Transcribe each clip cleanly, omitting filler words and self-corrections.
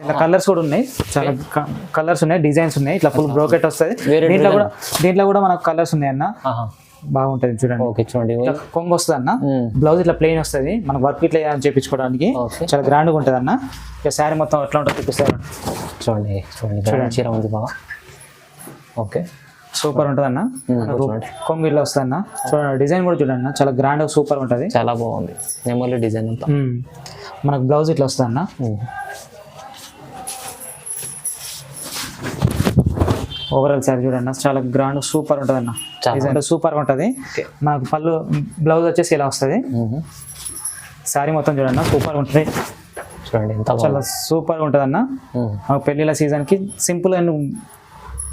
ఇలా కలర్స్ కూడా ఉన్నాయి, చాలా కలర్స్ ఉన్నాయి, డిజైన్స్ ఉన్నాయి. ఇట్లా ఫుల్ బ్రోకెట్ వస్తుంది. దీంట్లో కూడా మనకు కలర్స్ ఉన్నాయి అన్న, బాగుంటది చూడండి. ఓకే చూడండి, కొంగు వస్తుంది అన్న, బ్లౌజ్ ఇట్లా ప్లెయిన్ వస్తుంది. మనకు వర్క్ ఇట్లా చేయించుకోవడానికి చాలా గ్రాండ్ గా ఉంటది అన్న. ఇక శారీ మొత్తం ఎట్లా ఉంటుంది చూపిస్తారు చూడండి. చూడండి చీర ఉంది బాగా. ఓకే సూపర్ ఉంటుంది అన్న. కొంగు ఇట్లా వస్తుంది అన్న. చూడండి డిజైన్ కూడా చూడండి అన్న, చాలా గ్రాండ్ సూపర్ ఉంటది, చాలా బాగుంది. నెమలి డిజైన్ అంతా. మనకు బ్లౌజ్ ఇట్లా వస్తుంది అన్న. ఓవరాల్ శారీ చూడండి చాలా గ్రాండ్ సూపర్ ఉంటుంది అన్న. డిజైన్ సూపర్ ఉంటుంది. మనకు పళ్ళు బ్లౌజ్ వచ్చేసి ఇలా వస్తుంది. శారీ మొత్తం చూడండి సూపర్ ఉంటుంది. చూడండి చాలా సూపర్ ఉంటుంది అన్న. పెళ్ళిళ్ళ సీజన్ కి సింపుల్ అండ్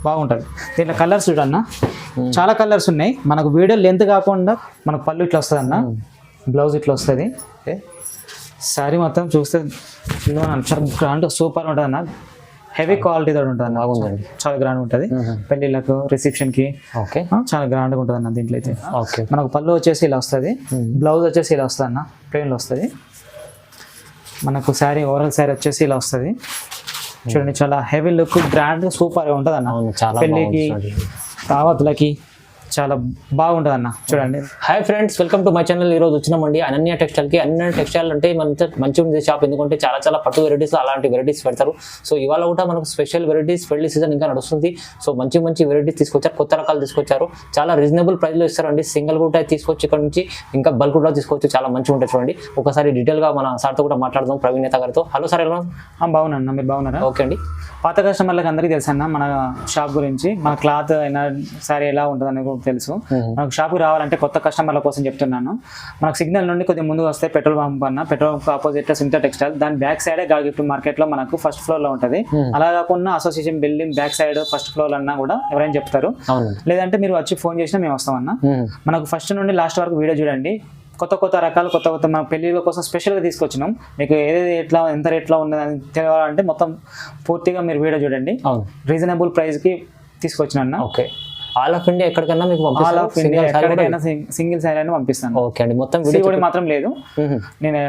బాగుంటుంది. దీంట్లో కలర్స్ చూడన్న, చాలా కలర్స్ ఉన్నాయి. మనకు వీడియో లెంత్ కాకుండా మనకు పళ్ళు ఇట్లా వస్తుంది అన్న, బ్లౌజ్ ఇట్లా వస్తుంది. శారీ మొత్తం చూస్తే చాలా గ్రాండ్ సూపర్ ఉంటుంది అన్న. హెవీ క్వాలిటీ తోటి ఉంటుంది అన్న, చాలా గ్రాండ్ ఉంటుంది. పెళ్లిళ్ళకు రిసెప్షన్ కి చాలా గ్రాండ్ గా ఉంటుంది అన్న. దీంట్లో అయితే మనకు పళ్ళు వచ్చేసి ఇలా వస్తుంది, బ్లౌజ్ వచ్చేసి ఇలా వస్తుంది అన్న, ప్లెయిన్ లో వస్తుంది. మనకు శారీ ఓవరాల్ శారీ వచ్చేసి ఇలా వస్తుంది. చూడండి చాలా హెవీ లుక్, గ్రాండ్ సూపర్ గా ఉంటుంది అన్న. పెళ్లికి దావత్లకి చాలా బాగుంటుంది అన్న. చూడండి. Hi friends, welcome to my channel. ఈరోజు వచ్చినామండి అనన్య టెక్స్టైల్కి. అనన్య టెక్స్టైల్ అంటే మంచిగా ఉంది షాప్, ఎందుకంటే చాలా పట్టు వెరైటీస్ అలాంటి వెరైటీస్ పెడతారు. సో ఇవాళ కూడా మనకు స్పెషల్ వెరైటీస్, పెళ్లి సీజన్ ఇంకా నడుస్తుంది. సో మంచి వెరైటీస్ తీసుకొచ్చారు, కొత్త రకాలు తీసుకొచ్చారు. చాలా రీజనబుల్ ప్రైస్లో ఇస్తారండి. సింగిల్ కూడా తీసుకొచ్చి ఇక్కడ నుంచి ఇంకా బల్క్ కూడా తీసుకోవచ్చు, చాలా మంచిగా ఉంటుంది. చూడండి ఒకసారి డీటెయిల్గా మన సార్తో కూడా మాట్లాడదాం, ప్రవీణ్ నేత గారితో. హలో సార్, ఎలా బాగున్నా, మీరు బాగున్నారా? ఓకే అండి. పాత కస్టమర్లకు అందరికీ తెలుసు అన్న మన షాప్ గురించి, మన క్లాత్ అయినా సారీ ఎలా ఉంటుంది అనేది కూడా తెలుసు. మనకు షాప్కి రావాలంటే కొత్త కస్టమర్ల కోసం చెప్తున్నాను. మనకు సిగ్నల్ నుండి కొద్దిగా ముందు వస్తే పెట్రోల్ పంప్ అన్న, పెట్రోల్ పంప్ ఆపోజిట్ సింతా టెక్స్టైల్, దాని బ్యాక్ సైడే గా గిఫ్ట్ మార్కెట్ లో మనకు ఫస్ట్ ఫ్లోర్ లో ఉంటుంది. అలా కాకుండా association building back side first floor అన్నా కూడా ఎవరైనా చెప్తారు. లేదంటే మీరు వచ్చి ఫోన్ చేసినా మేము వస్తామన్నా. మనకు ఫస్ట్ నుండి లాస్ట్ వరకు వీడియో చూడండి. కొత్త రకాలు కొత్త మన పెళ్లిళ్ళ కోసం స్పెషల్గా తీసుకొచ్చినాం. మీకు ఏది ఎట్లా ఎంత రేట్లో ఉన్నదని తెలియాలంటే మొత్తం పూర్తిగా మీరు వీడియో చూడండి. రీజనబుల్ ప్రైస్కి తీసుకొచ్చినా అన్న. ఓకే, ఆల్ ఆఫ్ ఇండియా ఎక్కడికైనా మీకు ఆల్ ఆఫ్ ఇండియా ఎక్కడికైనా సింగిల్ శారీ అయినా పంపిస్తాను. ఓకే అండి. మొత్తం వీడియో మాత్రం లేదు. నేను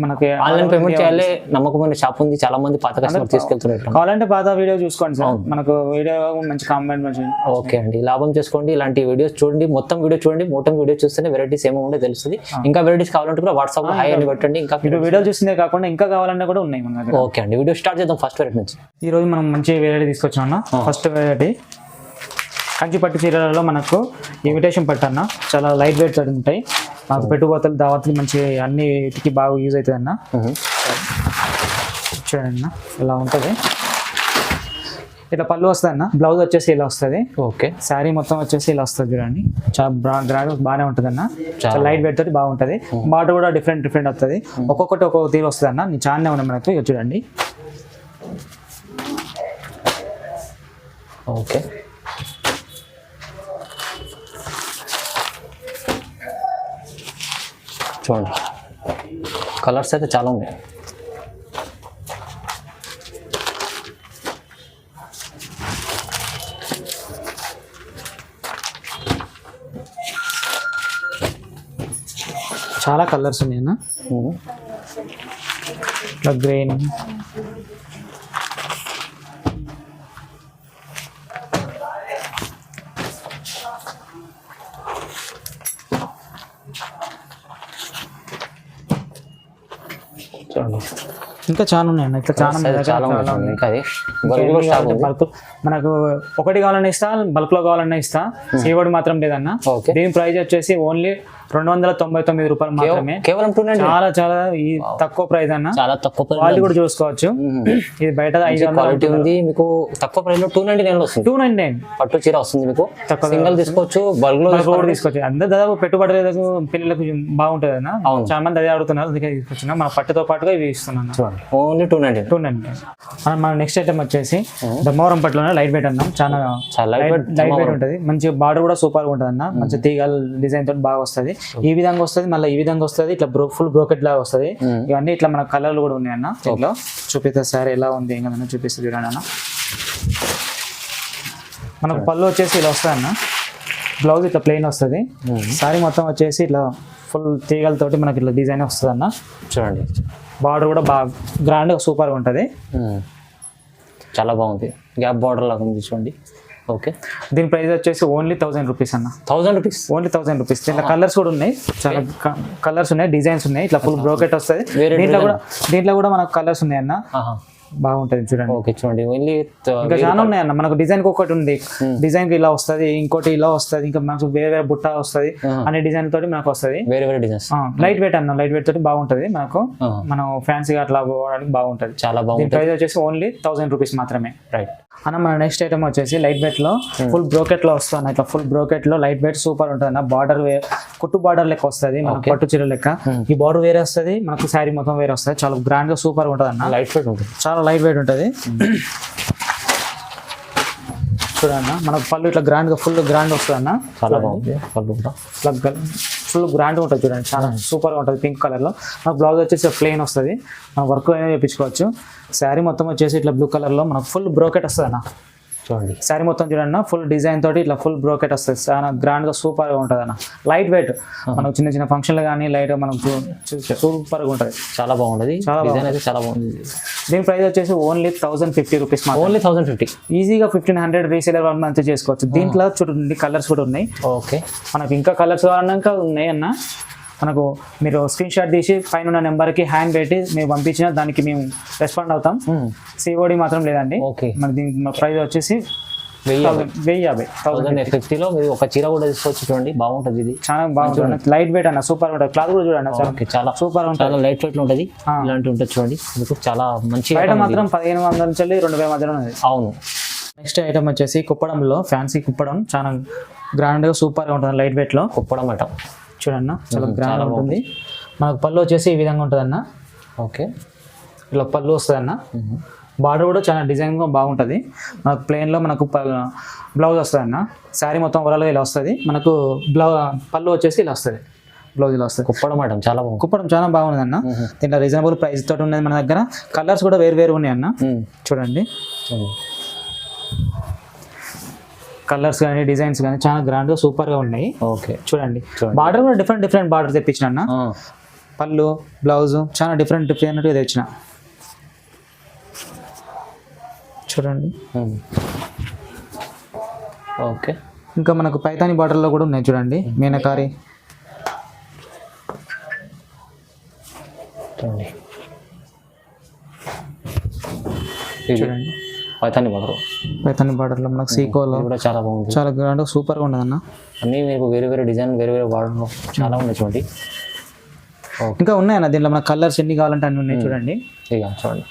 మనకి ఆన్లైన్ పేమెంట్ చేయాలి. నమ్మకమైన షాప్ ఉంది, చాలా మంది పాత కస్టమర్ తీసుకెళ్తున్నారు. కావాలంటే పాత వీడియో చూసుకోండి సార్, మనకు వీడియో మంచి కామెంట్ మంచి. ఓకే అండి, లాభం చేసుకోండి. ఇలాంటి వీడియోస్ చూడండి, మొత్తం వీడియో చూడండి. మొత్తం వీడియో చూస్తేనే వెరైటీస్ ఏమో ఉండే తెలుస్తుంది. ఇంకా వెరైటీస్ కావాలంటే కూడా వాట్సాప్ లో హాయ్ అని పెట్టండి. ఇంకా వీడియో చూసిందే కాకుండా ఇంకా కావాలన్నా కూడా ఉన్నాయి మన దగ్గర. ఓకే అండి, వీడియో స్టార్ట్ చేద్దాం. ఫస్ట్ వెరైటీ నుంచి ఈ రోజు మనం మంచి వెరైటీ తీసుకొచ్చాం అన్న. ఫస్ట్ వెరైటీ కంచి పట్టు చీరలలో మనకు ఇమిటేషన్ పట్టు అన్న, చాలా లైట్ వెయిట్ ఉంటాయి. మనకు పెట్టుబోతలు దావతులు మంచి అన్నిటికి బాగా యూజ్ అవుతుంది అన్న. చూడండి అన్న ఇలా ఉంటుంది. ఇట్లా పళ్ళు వస్తుంది అన్న, బ్లౌజ్ వచ్చేసి ఇలా వస్తుంది. ఓకే, శారీ మొత్తం వచ్చేసి ఇలా వస్తుంది. చూడండి చాలా గ్రాండ్ బాగానే ఉంటుంది అన్న, చాలా లైట్ వెయిట్ తోటి బాగుంటుంది. బార్డర్ కూడా డిఫరెంట్ వస్తుంది, ఒక్కొక్కటి ఒక్కొక్క తీరు వస్తుంది అన్న. నీ చాలానే ఉన్నాయి మనకు. ఇక చూడండి. ఓకే, చూడండి కలర్స్ అయితే చాలా ఉన్నాయి. చాలా కలర్స్ ఉన్నాయి అన్న. ఇట్లా గ్రీన్, ఇంకా చాలా ఉన్నాయండి. ఇట్లా చాలా బల్క్ మనకు ఒకటి కావాలన్నా ఇస్తా, బల్క్ లో కావాలన్నా ఇస్తా. సీవడి మాత్రం లేదన్న. దీని ప్రైస్ వచ్చేసి ఓన్లీ 299 రూపాయలు మాత్రమే. కేవలం చాలా ఈ తక్కువ ప్రైస్ అన్న, చాలా తక్కువ. క్వాలిటీ కూడా చూసుకోవచ్చు. ఇది బయట 500 ఉంది, మీకు తక్కువ ప్రైస్ లో 299 వస్తుంది. 299 పట్టు చీర వస్తుంది మీకు. సింగిల్ తీసుకోవచ్చు, బల్క్ లో తీసుకోవచ్చు. అందరూ దాదాపు పెట్టుబడులకు పెళ్లిలకు బాగుంటుంది అన్న. చాలా మంది అదే అడుగుతున్నారు, అందుకే తీసుకొచ్చిన. మన పట్టుతో పాటుగా ఇవి ఇస్తున్నాను. ఓన్లీ 299. మన నెక్స్ట్ ఐటమ్ వచ్చేసి ధర్మవరం పట్టులోనే లైట్ వెయిట్ అన్నాం. చాలా లైట్ వెయిట్ ఉంటుంది. మంచి బార్డర్ కూడా సూపర్ గా ఉంటుంది అన్న. మంచి తీగల డిజైన్ తోటి బాగా వస్తుంది. ఈ విధంగా వస్తుంది, మళ్ళీ ఈ విధంగా వస్తుంది. ఇట్లా ఫుల్ బ్రోకెట్ లాగా వస్తుంది. ఇవన్నీ ఇట్లా మన కలర్లు కూడా ఉన్నాయి అన్న. దీంట్లో చూపిస్తా సార్ ఎలా ఉంది ఏం కదా చూపిస్తుంది చూడండి అన్న. మనకు పళ్ళు వచ్చేసి ఇలా వస్తుంది అన్న, బ్లౌజ్ ఇట్లా ప్లెయిన్ వస్తుంది. సారీ మొత్తం వచ్చేసి ఇట్లా ఫుల్ తీగలతోటి మనకి ఇట్లా డిజైన్ వస్తుంది అన్న. చూడండి బార్డర్ కూడా బాగా గ్రాండ్గా సూపర్గా ఉంటుంది. చాలా బాగుంది, గ్యాప్ బార్డర్ లాగా ఉంది చూడండి. ఓకే, దీని ప్రైస్ వచ్చేసి ఓన్లీ 1000 రూపీస్ అన్న. 1000 రూపీస్, ఓన్లీ 1000 రూపీస్. దీంట్లో కలర్స్ కూడా ఉన్నాయి, చాలా కలర్స్ ఉన్నాయి, డిజైన్స్ ఉన్నాయి. ఇట్లా ఫుల్ బ్రోకెట్ వస్తుంది. దీంట్లో కూడా మనకు కలర్స్ ఉన్నాయి అన్న, బాగుంటది చూడండి. ఓకే చూడండి, ఓన్లీ ఇంకా చాలా ఉన్నాయి అన్న. మనకు డిజైన్ కి ఒకటి ఉంది, డిజైన్ కి ఇలా వస్తుంది, ఇంకోటి ఇలా వస్తుంది, ఇంకా మనకు వేరే వేరే బుట్ట వస్తుంది, అనే డిజైన్ తోటి మనకు వస్తుంది. వేరే వేరే డిజైన్స్, లైట్ వెయిట్ అన్న, లైట్ వెయిట్ తోటి బాగుంటది మనకు. మనం ఫ్యాన్సీగా అట్లా పోవడానికి బాగుంటది. చాలా బాగుంది. దీని ప్రైస్ వచ్చేసి ఓన్లీ 1000 రూపీస్ మాత్రమే. రైట్ అన్న, మన నెక్స్ట్ ఐటమ్ వచ్చేసి లైట్ వెయిట్ లో ఫుల్ బ్రోకెట్ లో వస్తుంది. ఇట్లా ఫుల్ బ్రోకెట్ లో లైట్ వెయిట్ సూపర్ ఉంటుంది అన్న. బార్డర్ కుట్టు బార్డర్ లెక్క వస్తుంది, మనకు పట్టు చీర లెక్క. ఈ బార్డర్ వేరే వస్తుంది, మనకు శారీ మొత్తం వేరే వస్తుంది. చాలా గ్రాండ్ గా సూపర్ ఉంటుంది అన్న. లైట్ వెయిట్ ఉంటుంది, చాలా లైట్ వెయిట్ ఉంటుంది. చూడన్న, మనకు పళ్ళు ఇట్లా గ్రాండ్ గా ఫుల్ గ్రాండ్ వస్తుంది అన్న. చాలా బాగుంది, పళ్ళు కూడా ఫుల్ గ్రాండ్ ఉంటుంది చూడండి, చాలా సూపర్ గా ఉంటుంది. పింక్ కలర్ లో మనకు బ్లౌజ్ వచ్చేసి ప్లెయిన్ వస్తుంది, మనం వర్క్ అయినా చేయించుకోవచ్చు. శారీ మొత్తం వచ్చేసి ఇట్లా బ్లూ కలర్ లో మనకు ఫుల్ బ్రోకెట్ వస్తుంది అన్న. చూడండి శారీ మొత్తం చూడండి, ఫుల్ డిజైన్ తోటి ఇట్లా ఫుల్ బ్రోకెట్ వస్తుంది. చాలా గ్రాండ్ గా సూపర్ గా ఉంటుంది అన్న. లైట్ వెయిట్, మనకు చిన్న చిన్న ఫంక్షన్లు కానీ లైట్ మనకు సూపర్ గా ఉంటుంది. చాలా బాగుంటుంది, డిజైన్ అయితే చాలా బాగుంది. దీని ప్రైస్ వచ్చేసి ఓన్లీ 1050 రూపీస్. ఓన్లీ 1050, ఈజీగా 1500 రీసేలర్ వన్ మంత్ చేసుకోవచ్చు. దీంట్లో చూడండి కలర్స్ కూడా ఉన్నాయి. ఓకే, మనకు ఇంకా కలర్స్ కావాలన్నా ఇంకా ఉన్నాయి అన్న. మనకు మీరు స్క్రీన్ షాట్ తీసి పైన ఉన్న నెంబర్కి హ్యాండ్ పెట్టి మీరు పంపించిన దానికి మేము రెస్పాండ్ అవుతాం. సిఓడి మాత్రం లేదండి. ఓకే, మన దీని ప్రైస్ వచ్చేసి 1050లో మీరు ఒక చీర కూడా తీసుకోవచ్చు. చూడండి బాగుంటుంది, ఇది చాలా బాగుంటుంది. లైట్ వెయిట్ అన్న, సూపర్ ఉంటుంది. క్లాత్ కూడా చూడండి, చాలా సూపర్ ఉంటుంది, చాలా లైట్ వెయిట్ ఉంటుంది. ఇలాంటి ఉంటుంది చూడండి, మీకు చాలా మంచి. బయట మాత్రం 1500 నుంచి 2000 మధ్యలో ఉంది. అవును. నెక్స్ట్ ఐటమ్ వచ్చేసి కుప్పడంలో ఫ్యాన్సీ కుప్పడం, చాలా గ్రాండ్గా సూపర్గా ఉంటుంది. లైట్ వెయిట్లో కుప్పడం ఐటమ్ చూడన్న, చాలా గ్రాండ్ ఉంటుంది. మనకు పళ్ళు వచ్చేసి ఈ విధంగా ఉంటుంది అన్న. ఓకే, ఇలా పళ్ళు వస్తుంది అన్న. బార్డర్ కూడా చాలా డిజైన్గా బాగుంటుంది. మనకు ప్లెయిన్లో మనకు బ్లౌజ్ వస్తుంది అన్న. శారీ మొత్తం ఓవరాల్గా ఇలా వస్తుంది. మనకు పళ్ళు వచ్చేసి ఇలా వస్తుంది, బ్లౌజ్ ఇలా వస్తుంది. కుప్పడం మేడం చాలా బాగుంది. కుప్పడం చాలా బాగుంది అన్న. దీంట్లో రీజనబుల్ ప్రైస్ తోటి ఉన్నది మన దగ్గర. కలర్స్ కూడా వేరు వేరు ఉన్నాయి అన్న. చూడండి, కలర్స్ కానీ డిజైన్స్ కానీ చాలా గ్రాండ్గా సూపర్గా ఉన్నాయి. ఓకే చూడండి, బార్డర్ కూడా డిఫరెంట్ బార్డర్ తెప్పించిన అన్న. పళ్ళు బ్లౌజ్ చాలా డిఫరెంట్గా తెచ్చిన. చూడండి, ఓకే. ఇంకా మనకు పైతాని బార్డర్లో కూడా ఉన్నాయి చూడండి, మీనకారి. చూడండి పైతాని బార్డర్లో మనకు సీకోలో కూడా చాలా బాగుంది, చాలా గ్రాండ్ సూపర్గా ఉండదు అన్న. అన్నీ మీకు వేరే వేరే డిజైన్ వేరే వేరే బార్డర్లో చాలా ఉన్నాయి చూడండి. ఇంకా ఉన్నాయన్న, దీంట్లో మనకు కలర్స్ ఎన్ని కావాలంటే అన్ని ఉన్నాయి చూడండి. ఇక చూడండి,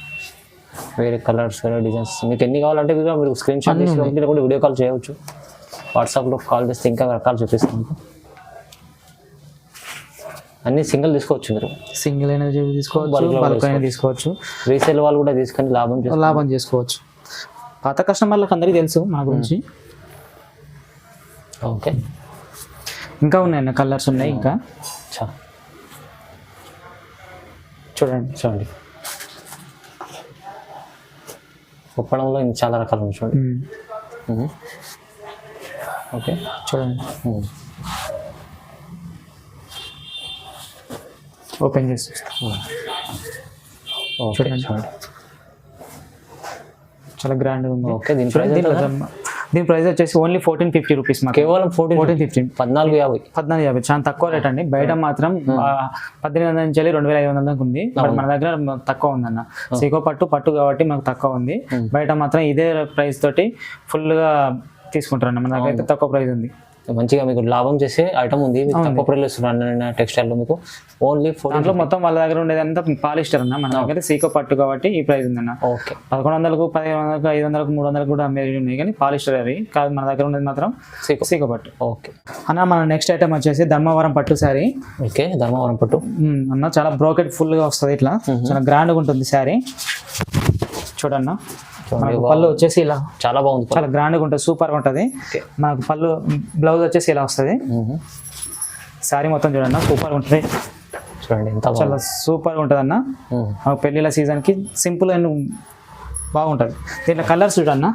వేరే కలర్స్ వేరే డిజైన్స్ మీకు ఎన్ని కావాలంటే మీరు స్క్రీన్ షాట్ తీసి కూడా వీడియో కాల్ చేయవచ్చు. వాట్సాప్లో కాల్ చేస్తే ఇంకా రకాలు చూపిస్తాను. అన్ని సింగిల్ తీసుకోవచ్చు, మీరు సింగిల్ అయినా తీసుకోవచ్చు, బల్క్ అయినా తీసుకోవచ్చు. రీసేల్ వాళ్ళు కూడా తీసుకొని లాభం చేసుకోవచ్చు. పాత కస్టమర్లకు అందరికీ తెలుసు మన గురించి. ఓకే, ఇంకా ఉన్నాయన్న, కలర్స్ ఉన్నాయి ఇంకా. చూడండి కుప్పడంలో చాలా రకాలు ఉన్నాయి చూడండి. ఓకే, చూడండి, ఓపెన్ చేసి చూడండి, చాలా గ్రాండ్ ఉంది. ఓకే, దీని ప్రైస్ వచ్చేసి ఓన్లీ 1450 రూపీస్. కేవలం 1450, 1450. చాలా తక్కువ రేట్ అండి. బయట మాత్రం 1800 నుంచి 2500 దాకా ఉంది. మన దగ్గర తక్కువ ఉందన్న. సీకో పట్టు కాబట్టి మనకు తక్కువ ఉంది. బయట మాత్రం ఇదే ప్రైస్ తోటి ఫుల్గా తీసుకుంటారన్న. మన దగ్గర అయితే తక్కువ ప్రైస్ ఉంది. మంచిగా మీకు లాభం చేసే ఐటమ్ ఉంది. తక్కువ ప్రైస్ టెక్స్టైల్లో మీకు ఓన్లీ 14. మొత్తం వాళ్ళ దగ్గర ఉండేది అంతా పాలిస్టర్ అన్న. మన దగ్గర సీకో పట్టు కాబట్టి ఈ ప్రైస్ ఉందన్న. ఓకే, 1100కు 1500కు 500కు 300కు కూడా అమ్మేవి ఉన్నాయి, కానీ పాలిస్టర్ అవి కాదు. మన దగ్గర ఉండేది మాత్రం సీకో పట్టు. ఓకే అన్న, మన నెక్స్ట్ ఐటమ్ వచ్చేసి ధర్మవరం పట్టు శారీ. ఓకే, ధర్మవరం పట్టు అన్న, చాలా బ్రోకెట్ ఫుల్గా వస్తుంది. ఇట్లా చాలా గ్రాండ్గా ఉంటుంది శారీ. చూడన్న, పళ్ళు వచ్చేసి ఇలా చాలా బాగుంది, చాలా గ్రాండ్గా ఉంటుంది, సూపర్గా ఉంటుంది. మనకు పళ్ళు బ్లౌజ్ వచ్చేసి ఇలా వస్తుంది. శారీ మొత్తం చూడన్న, సూపర్గా ఉంటుంది. చూడండి ఎంత చాలా సూపర్గా ఉంటుంది అన్న. పెళ్ళిళ్ళ సీజన్కి సింపుల్ అండ్ బాగుంటుంది. దీంట్లో కలర్స్ చూడన్న,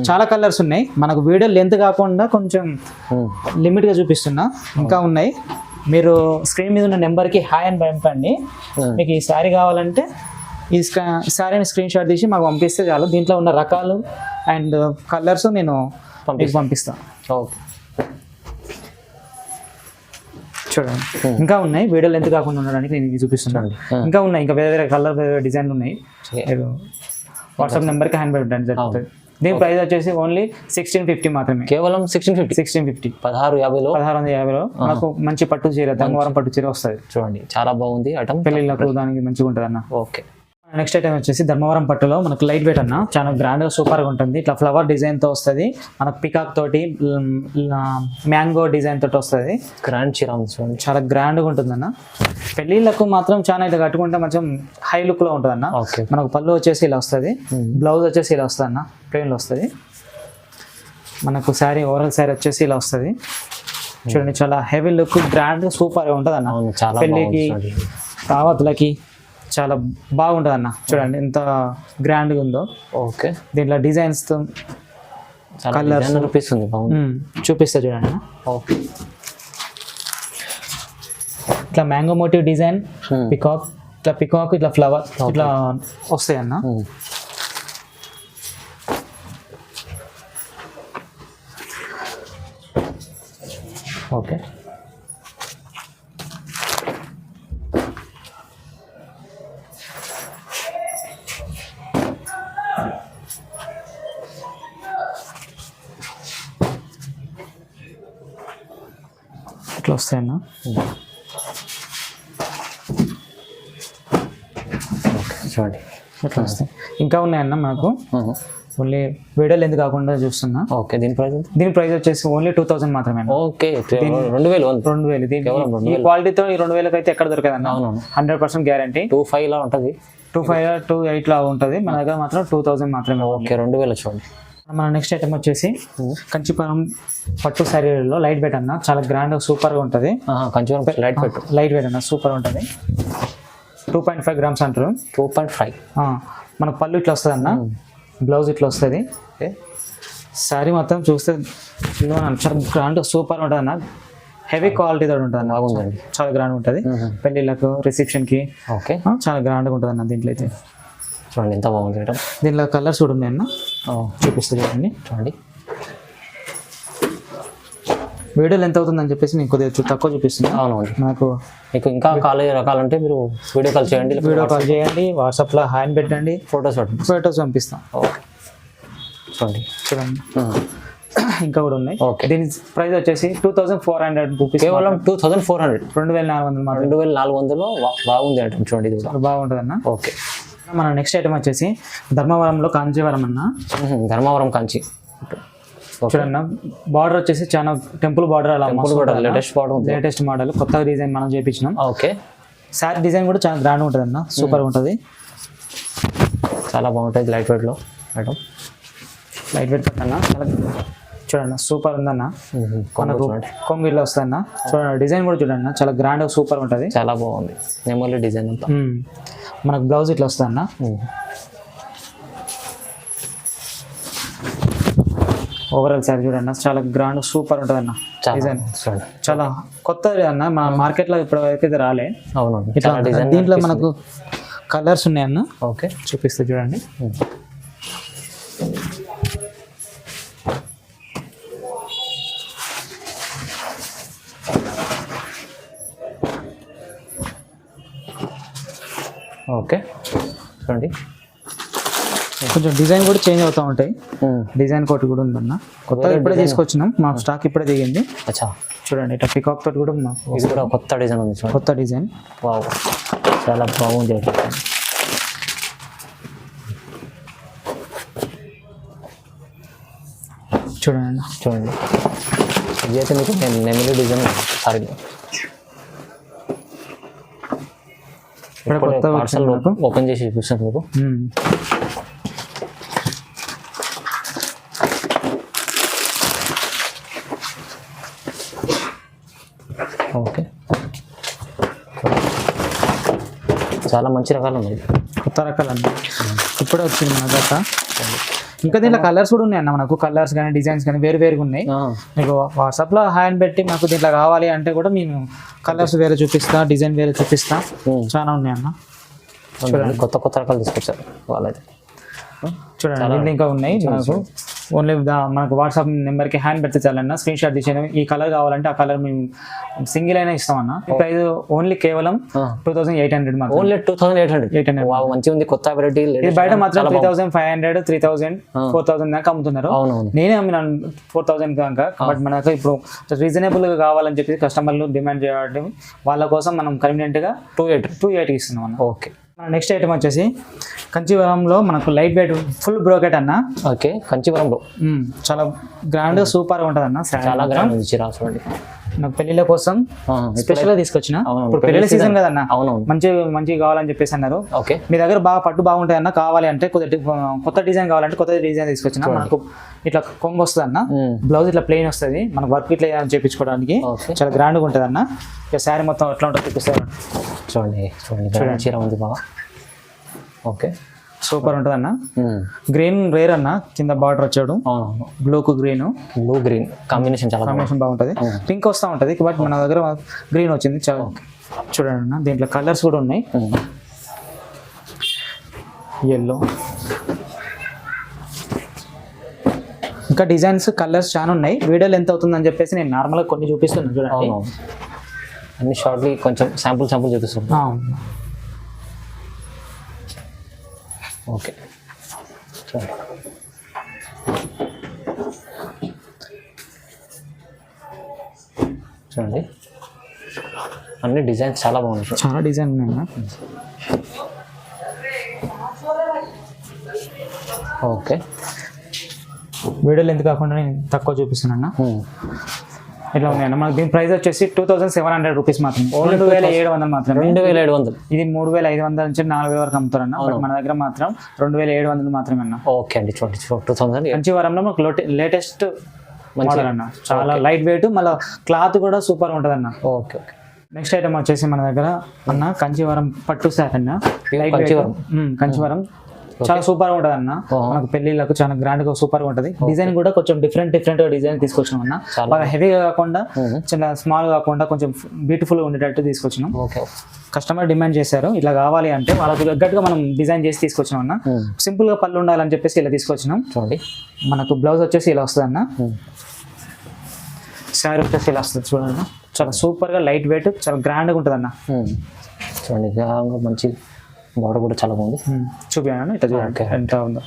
చాలా కలర్స్ ఉన్నాయి. మనకు వీడియో లెంత్ కాకుండా కొంచెం లిమిట్గా చూపిస్తున్నా, ఇంకా ఉన్నాయి. మీరు స్క్రీన్ మీద ఉన్న నెంబర్కి హాయ్ అని పంపండి. మీకు ఈ శారీ కావాలంటే ఈ శారీని స్క్రీన్ షాట్ తీసి మాకు పంపిస్తే చాలు. దీంట్లో ఉన్న రకాలు అండ్ కలర్స్ నేను మీకు పంపిస్తాను. ఓకే చూడండి ఇంకా ఉన్నాయి, వీడియోలు ఎంత కాకుండా ఉండడానికి నేను ఇవి చూపిస్తున్నాను. ఇంకా ఉన్నాయి, ఇంకా వేరే వేరే కలర్ వేరే డిజైన్లు ఉన్నాయి. మీరు వాట్సాప్ నెంబర్కి హ్యాండ్ పెట్టండి జరుగుతుంది. దీని ప్రైస్ వచ్చేసి ఓన్లీ 1650 మాత్రమే, కేవలం 1650 1650లో మనకు మంచి పట్టు చీర, ధర్మవరం పట్టు చీర వస్తుంది. చూడండి చాలా బాగుంది ఐటమ్, పెళ్ళిళ్ళకు దానికి మంచిగా ఉంటుంది అన్న. ఓకే నెక్స్ట్ ఐటమ్ వచ్చేసి ధర్మవరం పట్టులో మనకు లైట్ వెయిట్ అన్న, చాలా గ్రాండ్గా సూపర్గా ఉంటుంది. ఇట్లా ఫ్లవర్ డిజైన్తో వస్తుంది, మనకు పికాక్ తోటి మ్యాంగో డిజైన్ తోటి వస్తుంది. గ్రాండ్ చీర చూడండి, చాలా గ్రాండ్గా ఉంటుంది అన్న. పెళ్ళిళ్ళకు మాత్రం చాలా ఇట్లా కట్టుకుంటే కొంచెం హై లుక్లో ఉంటుంది అన్న. మనకు పళ్ళు వచ్చేసి ఇలా వస్తుంది, బ్లౌజ్ వచ్చేసి ఇలా వస్తుంది అన్న, ప్లెయిన్లో వస్తుంది. మనకు శారీ ఓవరాల్ శారీ వచ్చేసి ఇలా వస్తుంది. చూడండి చాలా హెవీ లుక్, గ్రాండ్ సూపర్గా ఉంటుంది అన్న. పెళ్ళికి కావతులకి చాలా బాగుంటుంది అన్న. చూడండి ఎంత గ్రాండ్గా ఉందో. ఓకే దీంట్లో డిజైన్స్తో కలర్స్ అనిపిస్తుంది, చూపిస్తా చూడండి. ఓకే ఇట్లా మ్యాంగో మోటివ్ డిజైన్, పికాక్, ఇట్లా పికాక్, ఇట్లా ఫ్లవర్, ఇట్లా వస్తాయి అన్న. ఓకే ఇట్లా వస్తాయన్న. చూడండి ఇట్లా వస్తాయి. ఇంకా ఉన్నాయన్న మనకు, ఓన్లీ వీడియోలు ఎందుకు కాకుండా చూస్తున్నా. ఓకే దీని ప్రైస్ వచ్చేసి ఓన్లీ 2000 మాత్రమే. ఓకే 2000 దీని ఈ క్వాలిటీతో ఈ 2000 అయితే ఎక్కడ దొరకదన్న. 100% గ్యారంటీ. 25 లా ఉంటుంది, 25 28 లా ఉంటుంది. మన దగ్గర మాత్రం 2000 మాత్రమే. ఓకే 2000 చూడండి. మన నెక్స్ట్ ఐటమ్ వచ్చేసి కంచిపురం పట్టు శారీలో లైట్ వెయిట్ అన్న, చాలా గ్రాండ్ సూపర్గా ఉంటుంది. కంచిపురం లైట్ వెయిట్ అన్న, సూపర్ ఉంటుంది. 2.5 grams అంటారు. 2.5. మనకు పళ్ళు ఇట్లా వస్తుంది అన్న, బ్లౌజ్ ఇట్లా వస్తుంది. శారీ మొత్తం చూస్తే చాలా గ్రాండ్ సూపర్ ఉంటుంది అన్న, హెవీ క్వాలిటీతో ఉంటుంది అన్న. బాగుందండి, చాలా గ్రాండ్ ఉంటుంది. పెళ్ళిళ్ళకు, రిసెప్షన్కి ఓకే చాలా గ్రాండ్గా ఉంటుంది అన్న. దీంట్లో అయితే చూడండి ఎంత బాగుంది మేడం. దీనిలో కలర్స్ కూడా ఉన్నాయి అన్న, చూపిస్తుంది చూడండి. చూడండి వీడియోలు ఎంత అవుతుందని చెప్పేసి నేను కొద్దిగా తక్కువ చూపిస్తున్నాను. అవునండి, నాకు మీకు ఇంకా రకాలంటే మీరు వీడియో కాల్ చేయండి, వాట్సాప్లో హ్యాండ్ పెట్టండి, ఫొటోస్ పంపిస్తాం. ఓకే చూడండి ఇంకా కూడా ఉన్నాయి. ఓకే దీని ప్రైస్ వచ్చేసి 2400 రూపీస్, కేవలం 2400, 2400 2400లో బాగుంది అంటే చూడండి, ఇది కూడా బాగుంటుంది అన్న. ఓకే మన నెక్స్ట్ ఐటమ్ వచ్చేసి ధర్మవరంలో కాంచీవరం అన్న. ధర్మవరం కాంచి చూడన్న, బార్డర్ వచ్చేసి చాలా టెంపుల్ బార్డర్, అలా లేటెస్ట్ మోడల్, కొత్త డిజైన్ మనం చేయించినాం. ఓకే శారీ డిజైన్ కూడా చాలా గ్రాండ్ ఉంటుంది అన్న, సూపర్ ఉంటుంది, చాలా బాగుంటుంది. లైట్ వెయిట్లో మేడం, లైట్ వెయిట్ అన్న. చాలా చూడండి సూపర్ ఉందన్న. మనకు కొంగిట్లో వస్తుందన్న. చూడండి డిజైన్ కూడా చూడండి చాలా గ్రాండ్ సూపర్ ఉంటుంది, చాలా బాగుంది. నెమలి డిజైన్ అంతా. మనకు బ్లౌజ్ ఇట్లా వస్తుందన్న. ఓవరాల్ శారీ చూడండి చాలా గ్రాండ్ సూపర్ ఉంటుంది అన్న. డిజైన్ చాలా కొత్తది అన్న, మన మార్కెట్లో ఇప్పటివరకు అయితే రాలే. అవునండి, ఇట్లా దీంట్లో మనకు కలర్స్ ఉన్నాయన్న. ఓకే చూపిస్తే చూడండి. ఓకే చూడండి, కొంచెం డిజైన్ కూడా చేంజ్ అవుతూ ఉంటాయి. డిజైన్ కోటి కూడా ఉందన్న, కొత్తగా ఇప్పుడే తీసుకొచ్చినాం, మా స్టాక్ ఇప్పుడే దిగింది. అచ్చా చూడండి ఇట్లా పికాక్ తోటి కూడా ఇది కూడా కొత్త డిజైన్ ఉంది, కొత్త డిజైన్. వావ్ చాలా బాగుంది. చూడండి చూడండి, ఇది అయితే మీకు నెమలి డిజైన్ సారీ పార్సల్ ఓపెన్ చేసి చూపిస్తాను మీకు. ఓకే చాలా మంచి రకాలు ఉన్నాయి, కొత్త రకాలు అన్న, ఇప్పుడే వచ్చింది మన దగ్గర. ఇంకా దీంట్లో కలర్స్ కూడా ఉన్నాయి అన్న, మనకు కలర్స్ కానీ డిజైన్స్ కానీ వేరు వేరుగా ఉన్నాయి. మీకు వాట్సాప్లో హ్యాండ్ పెట్టి మాకు దీంట్లో కావాలి అంటే కూడా నేను కలర్స్ వేరే చూపిస్తా, డిజైన్ వేరే చూపిస్తా, చాలా ఉన్నాయి అన్న. చూడండి కొత్త కొత్త రకాలు తీసుకొచ్చారు వాళ్ళైతే. చూడండి దీంట్లో ఇంకా ఉన్నాయి మనకు. ఓన్లీ మనకు వాట్సాప్ నెంబర్కి హ్యాండ్ పెడితే చాలన్నా స్క్రీన్ షాట్ తీసేది. ఈ కలర్ కావాలంటే ఆ కలర్ మేము సింగిల్ అయినా ఇస్తామన్నా. ప్రైస్ ఓన్లీ కేవలం 2800 మాత్రం. ఓన్లీ 2800. వావ్, మంచిగా ఉంది కొత్త వెరైటీ. ఇది బయట మాత్రం 3500, 3000, 4000 దాకా అమ్ముతున్నారు. అవునవును, నేనే అమ్మినాను 4000 దాకా. బట్ మనకు ఇప్పుడు రీజనబుల్ గా కావాలని చెప్పి కస్టమర్లు డిమాండ్ చేయడం, వాళ్ళ కోసం మనం కన్వీనియంట్ గా 280 ఇస్తున్నాం అన్న. ఓకే. నెక్స్ట్ ఐటమ్ వచ్చేసి కంచివరంలో మనకు లైట్ వెయిట్ ఫుల్ బ్రోకెట్ అన్న. ఓకే, కంచివరంలో చాలా గ్రాండ్ సూపర్ గా ఉంటది అన్న. చాలా గ్రాండ్ ఉంది. చూడండి నాకు పెళ్లిళ్ళ కోసం స్పెషల్ గా తీసుకొచ్చిన. ఇప్పుడు పెళ్లి సీజన్ కదన్న, అవునవును, మంచిగా కావాలని చెప్పేసి అన్నారు. ఓకే, మీ దగ్గర బాగా పట్టు బాగుంటాయి అన్న, కావాలి అంటే కొత్త డిజైన్ కావాలంటే కొత్త డిజైన్ తీసుకొచ్చిన. మనకు ఇట్లా కొంగు వస్తుంది అన్న, బ్లౌజ్ ఇట్లా ప్లెయిన్ వస్తుంది, మనకు వర్క్ ఇట్లా చేయించుకోవడానికి చాలా గ్రాండ్ గా ఉంటుంది అన్న. ఇక శారీ మొత్తం ఎట్లా ఉంటుంది చూపిస్తారు. చూడండి చూడండి చీర ఉంది బాగా. ఓకే, సూపర్ ఉంటుంది అన్న. గ్రీన్ రేర్ అన్న, కింద బార్డర్ వచ్చాడు. బ్లూ గ్రీన్ కాంబినేషన్ బాగుంటుంది. పింక్ వస్తూ ఉంటుంది, బట్ మన దగ్గర గ్రీన్ వచ్చింది. చాలా చూడండి అన్న, దీంట్లో కలర్స్ కూడా ఉన్నాయి. ఎల్లో, ఇంకా డిజైన్స్ కలర్స్ చాలా ఉన్నాయి. వీడియోలు ఎంత అవుతుందని చెప్పేసి నేను నార్మల్గా కొన్ని చూపిస్తున్నాను. చూడండి అన్ని షార్ట్లీ కొంచెం శాంపుల్ చూపిస్తున్నాను. ఓకే, చూడండి అన్ని డిజైన్స్ చాలా బాగున్నాయి. చాలా డిజైన్ ఉన్నాయి. ఓకే, వీడియోలు ఎందుకు కాకుండా నేను తక్కువ చూపిస్తున్నాను. ఇట్లా ఉన్నాయన్న. మనకి దీని ప్రైస్ వచ్చేసి 2700 రూపీస్ మాత్రమే. 2700 మాత్రమే. 2700. ఇది 3500 నుంచి 4000 వరకు అమ్ముతారన్న. బట్ మన దగ్గర మాత్రం 2700 మాత్రమే అన్న. ఓకే అండి, చూడండి 2000. కంచివరంలో మనకు లేటెస్ట్ మోడల్ అన్న. చాలా లైట్ వెయిట్, మళ్ళీ క్లాత్ కూడా సూపర్ ఉంటుంది అన్న. Okay okay. నెక్స్ట్ ఐటమ్ వచ్చేసి మన దగ్గర అన్న కంచివరం పట్టు శారీ అన్న. కంచివరం చాలా సూపర్ గా ఉంటది అన్న. మనకు పెళ్లిళ్ళకు చాలా గ్రాండ్ గా సూపర్ గా ఉంటది. డిజైన్ కూడా కొంచెం డిఫరెంట్ గా డిజైన్ తీసుకొచ్చినాం అన్న. బాగా హెవీగా కాకుండా, చిన్న స్మాల్ కాకుండా కొంచెం బ్యూటిఫుల్ గా ఉండేటట్టు తీసుకొచ్చినాం. కస్టమర్ డిమాండ్ చేశారు ఇట్లా కావాలి అంటే, వాళ్ళకి తగ్గట్టుగా మనం డిజైన్ చేసి తీసుకొచ్చినాం అన్న. సింపుల్ గా పళ్ళు ఉండాలని చెప్పేసి ఇలా తీసుకొచ్చినాం. చూడండి మనకు బ్లౌజ్ వచ్చేసి ఇలా వస్తుంది అన్న. శారీ వచ్చేసి ఇలా వస్తుంది చూడండి. చాలా సూపర్ గా లైట్ వెయిట్, చాలా గ్రాండ్ గా ఉంటుంది అన్న. చూడండి మంచి బార్డర్ కూడా చాలా బాగుంది. చూపించాను ఇట్లా చూడండి ఎంత ఉందో.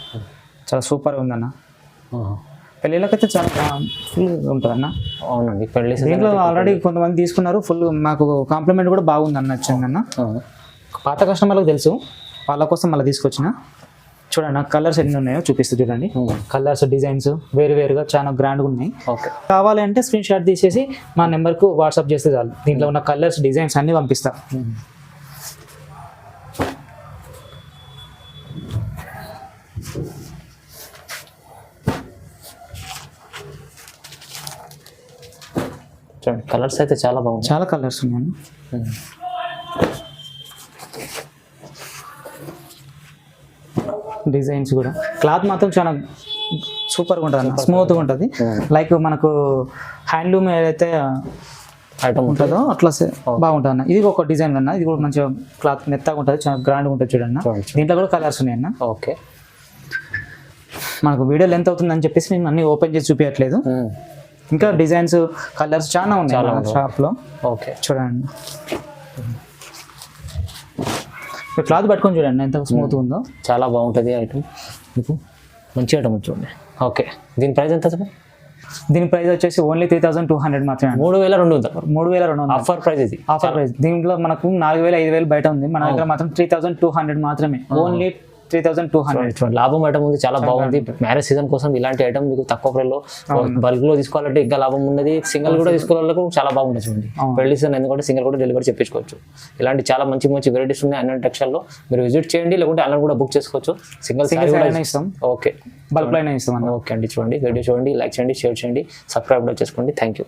చాలా సూపర్గా ఉందన్న. పెళ్ళిళ్ళకైతే చాలా ఫుల్ ఉంటుంది అన్న. అవునండి, పెళ్ళి దీంట్లో ఆల్రెడీ కొంతమంది తీసుకున్నారు. ఫుల్ మాకు కాంప్లిమెంట్ కూడా బాగుంది అన్న, వచ్చిందన్న. పాత కస్టమర్లకు తెలుసు, వాళ్ళ కోసం మళ్ళీ తీసుకొచ్చిన. చూడండి కలర్స్ ఎన్ని ఉన్నాయో చూపిస్తూ చూడండి. కలర్స్ డిజైన్స్ వేరుగా చాలా గ్రాండ్గా ఉన్నాయి. ఓకే, కావాలి అంటే స్క్రీన్ షాట్ తీసేసి మా నెంబర్కు వాట్సాప్ చేస్తే చాలు. దీంట్లో ఉన్న కలర్స్ డిజైన్స్ అన్నీ పంపిస్తా. చూడండి కలర్స్ అయితే చాలా బాగుంది. చాలా కలర్స్ ఉన్నాయి. డిజైన్స్ కూడా, క్లాత్ మాత్రం చాలా సూపర్గా ఉంటుంది అన్న, స్మూత్గా ఉంటుంది. లైక్ మనకు హ్యాండ్లూమ్ ఏదైతే ఐటమ్ ఉంటుందో అట్లా బాగుంటుంది అన్న. ఇది ఒక డిజైన్ అన్న, ఇది కూడా మంచిగా క్లాత్ మెత్తగా ఉంటుంది, చాలా గ్రాండ్గా ఉంటుంది చూడండి. దీంట్లో కూడా కలర్స్ ఉన్నాయి అన్న. ఓకే, మనకు వీడియో లెంత్ అవుతుందని చెప్పేసి నేను అన్ని ఓపెన్ చేసి చూపించట్లేదు. ఇంకా డిజైన్స్ కలర్స్ చాలా ఉన్నాయి షాప్లో. ఓకే, చూడండి క్లాత్ పట్టుకొని చూడండి ఎంత స్మూత్గా ఉందో. చాలా బాగుంటుంది ఐటమ్, మీకు మంచి ఐటమ్ చూడండి. ఓకే, దీని ప్రైస్ ఎంత? దీని ప్రైస్ వచ్చేసి ఓన్లీ 3200 మాత్రమే. 3200 ఆఫర్ ప్రైస్. ఇది ఆఫర్ ప్రైస్. దీంట్లో మనకు 4000 5000 బయట ఉంది, మన దగ్గర మాత్రం 3200 మాత్రమే. ఓన్లీ 3200. లాభం ఐటమ్ ఉంది, చాలా బాగుంది. మ్యారేజ్ సీజన్ కోసం ఇలాంటి ఐటమ్ మీకు తక్కువ ప్రైస్లో బల్క్ లో తీసుకోవాలంటే ఇంకా లాభం ఉన్నది. సింగిల్ కూడా తీసుకోవాలకు చాలా బాగుంటుంది చూడండి. పెళ్లి సీజన్ ఎందుకంటే సింగిల్ కూడా డెలివరీ చెప్పించుకోవచ్చు. ఇలాంటి చాలా మంచి వెరైటీస్ ఉన్నాయి అన్ని టెక్స్టైల్లో. మీరు విజిట్ చేయండి, లేకుంటే ఆన్లైన్ కూడా బుక్ చేసుకోవచ్చు. సింగిల్ ఇస్తాం. ఓకే, బల్క్ లో ఇస్తాం. ఓకే అండి, చూడండి వీడియో చూడండి, లైక్ చేయండి, షేర్ చేయండి, సబ్స్క్రైబ్ కూడా చేసుకోండి. Thank you.